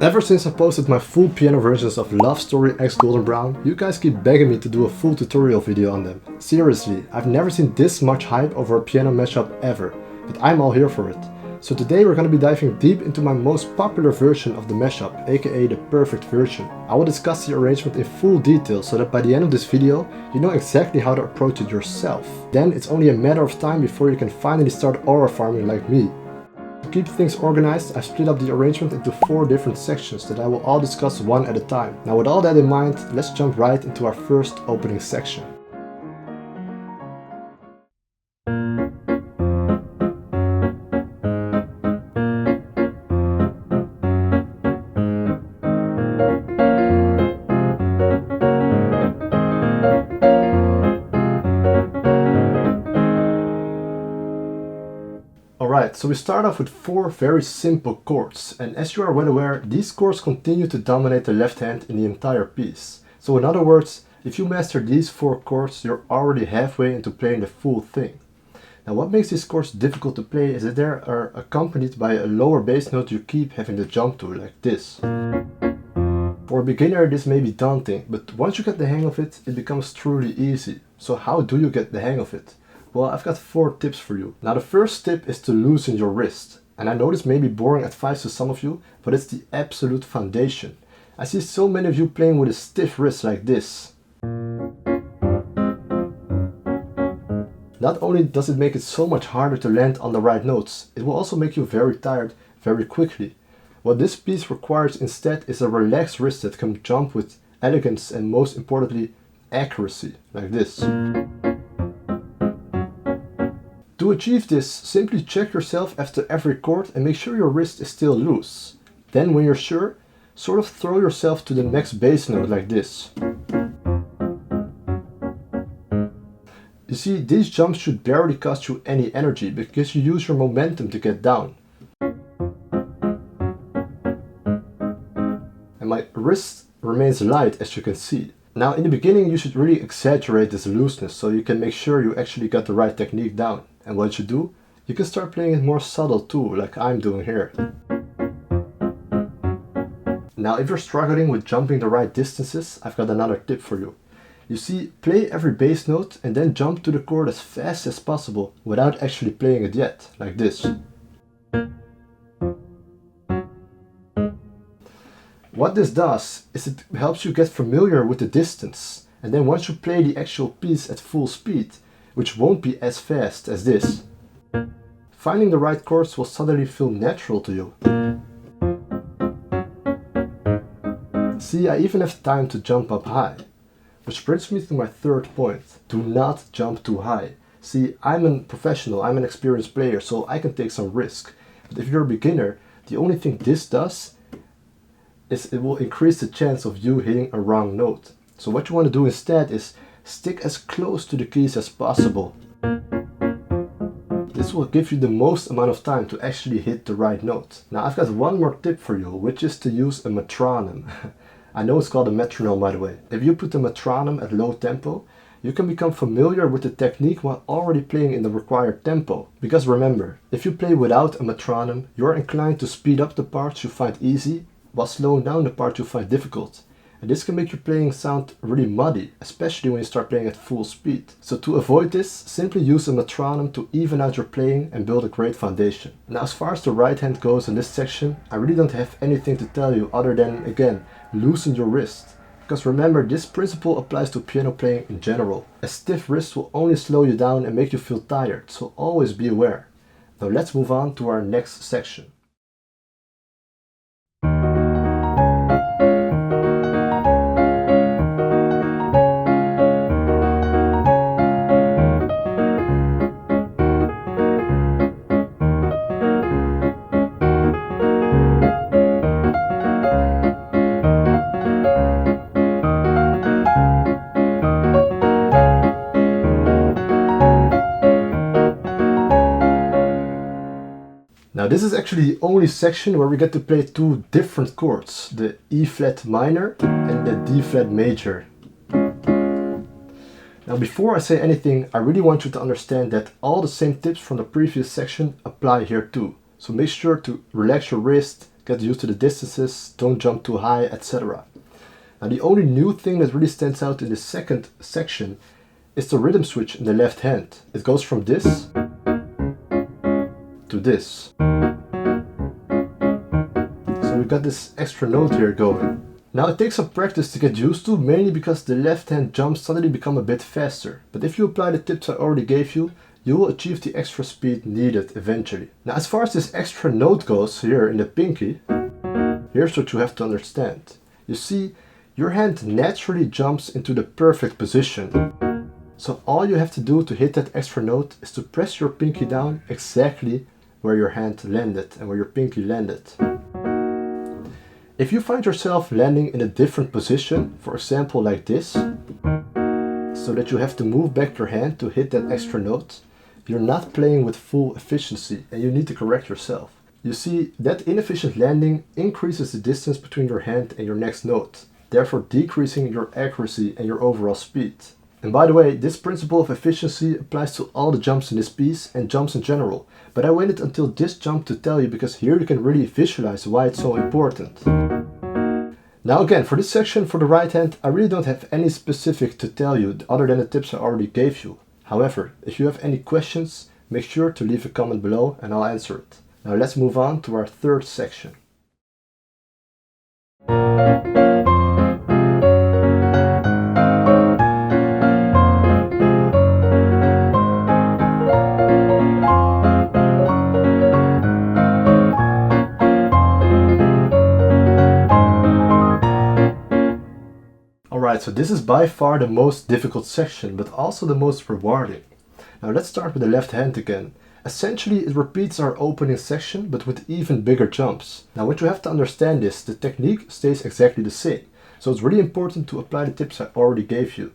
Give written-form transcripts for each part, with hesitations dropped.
Ever since I posted my full piano versions of Love Story X Golden Brown, you guys keep begging me to do a full tutorial video on them. Seriously, I've never seen this much hype over a piano mashup ever, but I'm all here for it. So today we're going to be diving deep into my most popular version of the mashup, aka the perfect version. I will discuss the arrangement in full detail so that by the end of this video you know exactly how to approach it yourself. Then it's only a matter of time before you can finally start aura farming like me. To keep things organized, I've split up the arrangement into 4 different sections that I will all discuss one at a time. Now with all that in mind, let's jump right into our first opening section. Alright, so we start off with 4 very simple chords, and as you are well aware, these chords continue to dominate the left hand in the entire piece. So in other words, if you master these 4 chords, you're already halfway into playing the full thing. Now what makes these chords difficult to play is that they are accompanied by a lower bass note you keep having to jump to, like this. For a beginner this may be daunting, but once you get the hang of it, it becomes truly easy. So how do you get the hang of it? Well, I've got 4 tips for you. Now the first tip is to loosen your wrist. And I know this may be boring advice to some of you, but it's the absolute foundation. I see so many of you playing with a stiff wrist like this. Not only does it make it so much harder to land on the right notes, it will also make you very tired very quickly. What this piece requires instead is a relaxed wrist that can jump with elegance and most importantly, accuracy, like this. To achieve this, simply check yourself after every chord and make sure your wrist is still loose. Then when you're sure, sort of throw yourself to the next bass note like this. You see, these jumps should barely cost you any energy because you use your momentum to get down. And my wrist remains light, as you can see. Now in the beginning you should really exaggerate this looseness so you can make sure you actually got the right technique down. And once you do, you can start playing it more subtle too, like I'm doing here. Now if you're struggling with jumping the right distances, I've got another tip for you. You see, play every bass note and then jump to the chord as fast as possible without actually playing it yet, like this. What this does is it helps you get familiar with the distance, and then once you play the actual piece at full speed, which won't be as fast as this, finding the right chords will suddenly feel natural to you. See, I even have time to jump up high. Which brings me to my third point. Do not jump too high. See, I'm a professional, I'm an experienced player, so I can take some risk. But if you're a beginner, the only thing this does is it will increase the chance of you hitting a wrong note. So what you want to do instead is stick as close to the keys as possible. This will give you the most amount of time to actually hit the right note. Now I've got one more tip for you, which is to use a metronome. I know it's called a metronome, by the way. If you put the metronome at low tempo, you can become familiar with the technique while already playing in the required tempo. Because remember, if you play without a metronome, you're inclined to speed up the parts you find easy while slowing down the parts you find difficult. And this can make your playing sound really muddy, especially when you start playing at full speed. So to avoid this, simply use a metronome to even out your playing and build a great foundation. Now as far as the right hand goes in this section, I really don't have anything to tell you other than, again, loosen your wrist. Because remember, this principle applies to piano playing in general. A stiff wrist will only slow you down and make you feel tired, so always be aware. Now let's move on to our next section. Now this is actually the only section where we get to play 2 different chords, the E flat minor and the D flat major. Now before I say anything, I really want you to understand that all the same tips from the previous section apply here too. So make sure to relax your wrist, get used to the distances, don't jump too high, etc. Now the only new thing that really stands out in the second section is the rhythm switch in the left hand. It goes from this to this. So we got this extra note here going. Now it takes some practice to get used to, mainly because the left hand jumps suddenly become a bit faster. But if you apply the tips I already gave you, you will achieve the extra speed needed eventually. Now as far as this extra note goes here in the pinky, here's what you have to understand. You see, your hand naturally jumps into the perfect position. So all you have to do to hit that extra note is to press your pinky down exactly where your hand landed and where your pinky landed. If you find yourself landing in a different position, for example like this, so that you have to move back your hand to hit that extra note, you're not playing with full efficiency and you need to correct yourself. You see, that inefficient landing increases the distance between your hand and your next note, therefore decreasing your accuracy and your overall speed. And by the way, this principle of efficiency applies to all the jumps in this piece and jumps in general, but I waited until this jump to tell you because here you can really visualize why it's so important. Now again, for this section for the right hand, I really don't have any specific to tell you other than the tips I already gave you. However, if you have any questions, make sure to leave a comment below and I'll answer it. Now let's move on to our third section. Alright, so this is by far the most difficult section, but also the most rewarding. Now let's start with the left hand again. Essentially it repeats our opening section, but with even bigger jumps. Now what you have to understand is, the technique stays exactly the same. So it's really important to apply the tips I already gave you.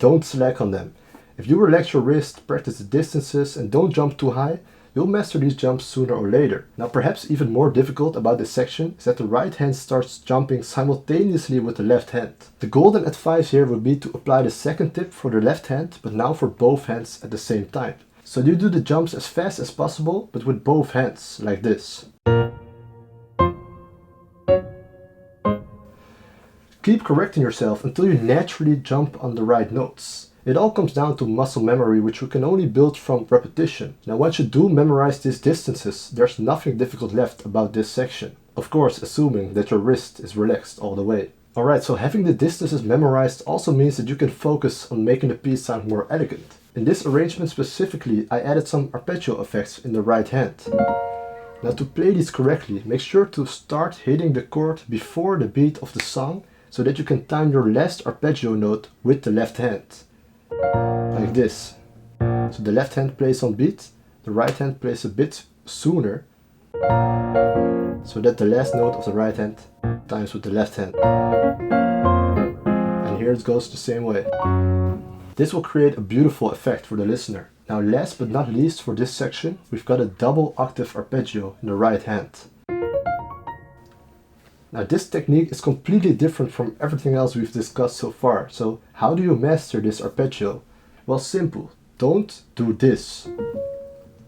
Don't slack on them. If you relax your wrist, practice the distances and don't jump too high, you'll master these jumps sooner or later. Now perhaps even more difficult about this section is that the right hand starts jumping simultaneously with the left hand. The golden advice here would be to apply the second tip for the left hand, but now for both hands at the same time. So you do the jumps as fast as possible, but with both hands, like this. Keep correcting yourself until you naturally jump on the right notes. It all comes down to muscle memory, which you can only build from repetition. Now once you do memorize these distances, there's nothing difficult left about this section. Of course, assuming that your wrist is relaxed all the way. Alright, so having the distances memorized also means that you can focus on making the piece sound more elegant. In this arrangement specifically, I added some arpeggio effects in the right hand. Now to play these correctly, make sure to start hitting the chord before the beat of the song, so that you can time your last arpeggio note with the left hand. Like this. So the left hand plays on beat, the right hand plays a bit sooner, so that the last note of the right hand times with the left hand. And here it goes the same way. This will create a beautiful effect for the listener. Now last but not least for this section, we've got a double octave arpeggio in the right hand. Now this technique is completely different from everything else we've discussed so far. So how do you master this arpeggio? Well, simple. Don't do this.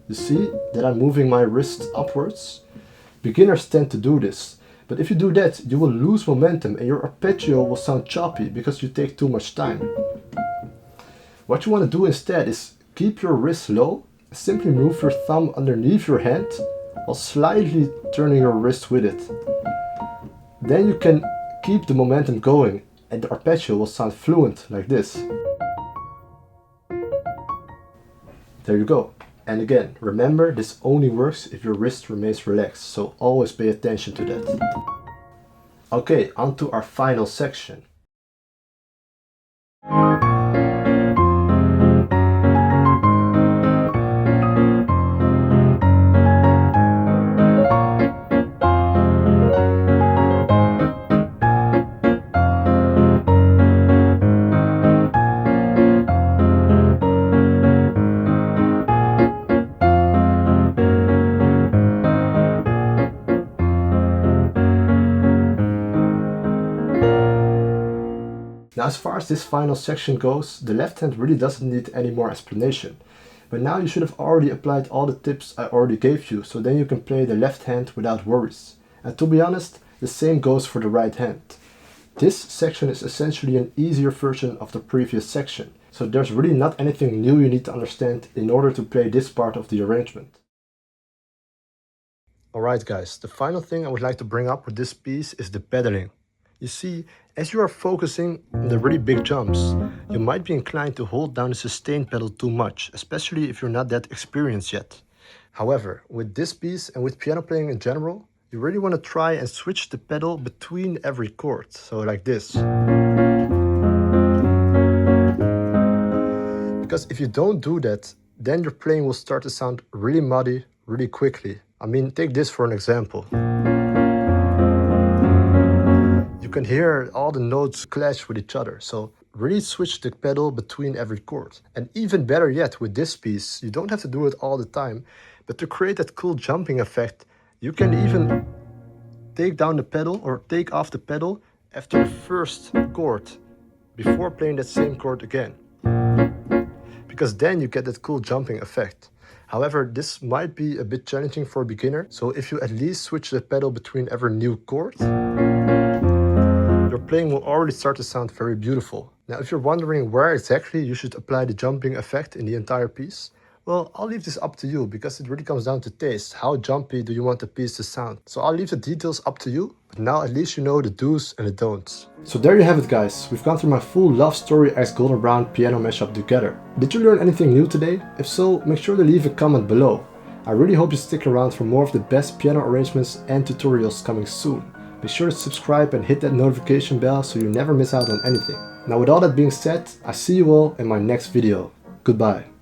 You see that I'm moving my wrist upwards? Beginners tend to do this. But if you do that, you will lose momentum and your arpeggio will sound choppy because you take too much time. What you want to do instead is keep your wrist low, simply move your thumb underneath your hand while slightly turning your wrist with it. Then you can keep the momentum going and the arpeggio will sound fluent like this. There you go. And again, remember, this only works if your wrist remains relaxed, so always pay attention to that. Okay, on to our final section. Now as far as this final section goes, the left hand really doesn't need any more explanation. But now you should have already applied all the tips I already gave you, so then you can play the left hand without worries. And to be honest, the same goes for the right hand. This section is essentially an easier version of the previous section, so there's really not anything new you need to understand in order to play this part of the arrangement. Alright guys, the final thing I would like to bring up with this piece is the pedaling. You see, as you are focusing on the really big jumps, you might be inclined to hold down the sustain pedal too much, especially if you're not that experienced yet. However, with this piece and with piano playing in general, you really want to try and switch the pedal between every chord, so like this. Because if you don't do that, then your playing will start to sound really muddy really quickly. I mean, take this for an example. You can hear all the notes clash with each other, so really switch the pedal between every chord. And even better yet, with this piece, you don't have to do it all the time, but to create that cool jumping effect, you can even take down the pedal or take off the pedal after the first chord, before playing that same chord again. Because then you get that cool jumping effect. However, this might be a bit challenging for a beginner, so if you at least switch the pedal between every new chord, your playing will already start to sound very beautiful. Now, if you're wondering where exactly you should apply the jumping effect in the entire piece, well, I'll leave this up to you because it really comes down to taste. How jumpy do you want the piece to sound? So I'll leave the details up to you, but now at least you know the do's and the don'ts. So there you have it guys, we've gone through my full Love Story x Golden Brown piano mashup together. Did you learn anything new today? If so, make sure to leave a comment below. I really hope you stick around for more of the best piano arrangements and tutorials coming soon. Be sure to subscribe and hit that notification bell so you never miss out on anything. Now with all that being said, I see you all in my next video. Goodbye.